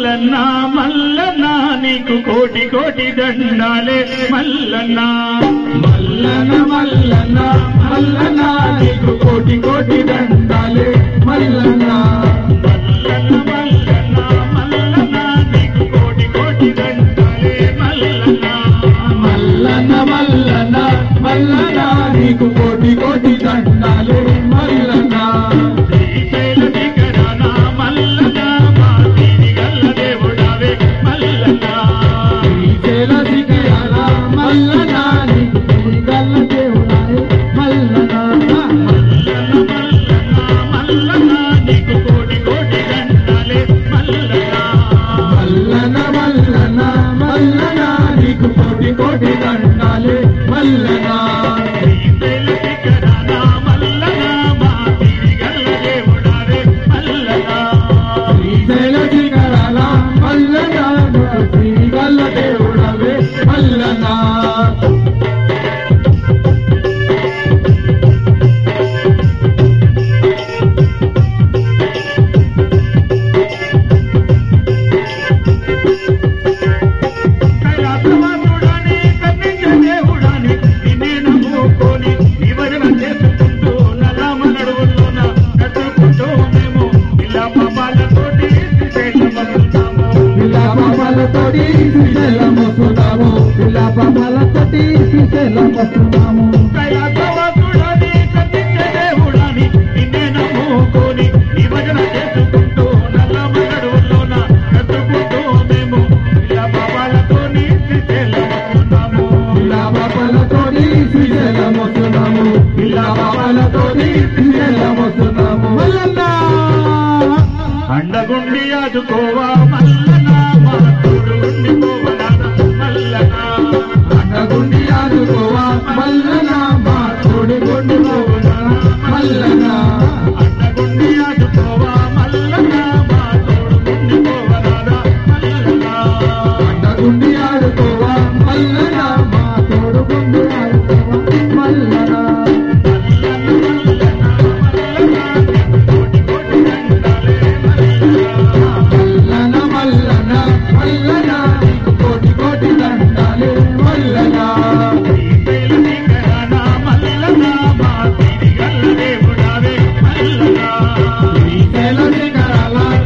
మల్లన్న మల్లన్న నీకు కోటి కోటి దండాలే మల్లన్న మల్లన మల్లన మల్లన నీకు కోటి కోటి దండాలే మల్లన మల్లన్న మల్లన్న మల్లన్న నీకు కోటి కోటి దండాలే మల్లన్న మల్లన మల్లన మల్లన నీకు కోటి కోటి దండాలే మల్లన శ్రీశైల శిఖరాన మల్లన్న మా తిరిగల్ల దేవుడావే మల్లన్న శ్రీశైల శిఖరాన మల్లన నీకు తిరిగల్ల దేవుడావే మల్లన మల్లన్న మల్లన్న మల్లన్న నీకు కోటి కోటి దండాలే మల్లన్న మల్లన మల్లన మల్లన నీకు కోటి కోటి దండాలే మల్లన శ్రీశైల శిఖరాన మల్లన్న మా తిరిగల్ల దేవుడావే మల్లన్న శ్రీశైల శిఖరాల మల్లన శ్రీగల్ల దేవుడవే మల్లన కైలాసవాసుడాని కన్నించే దేవుడాని నిన్నే నమ్ముకొని నివరణ చేసుకుంటూ నల్లమ్మ నడువుల్లోన నడుచుకుంటూ మేము ఇలా పాపాలతోటి శ్రీశైలమవుతాము ఇలా పాపాలతోటి శ్రీశైలమొస్తున్నాము ఇలా పాపాలతోటి శ్రీశైలమొస్తున్నాము కైలాసవాసుడాని కన్నించే దేవుడాని నిన్నే నమ్ముకొని నివరణ చేసుకుంటూ నల్లమ్మ నడువుల్లోన నడుచుకుంటూ మేము ఇలా పాపాలతోని శ్రీశైలమవుతాము ఇలా పాపాలతోటి శ్రీశైలమొస్తున్నాము ఇలా పాపాలతోటి శ్రీశైలమొస్తున్నాము మల్లన్న అండగుండి ఆదుకోవా మల్లన్న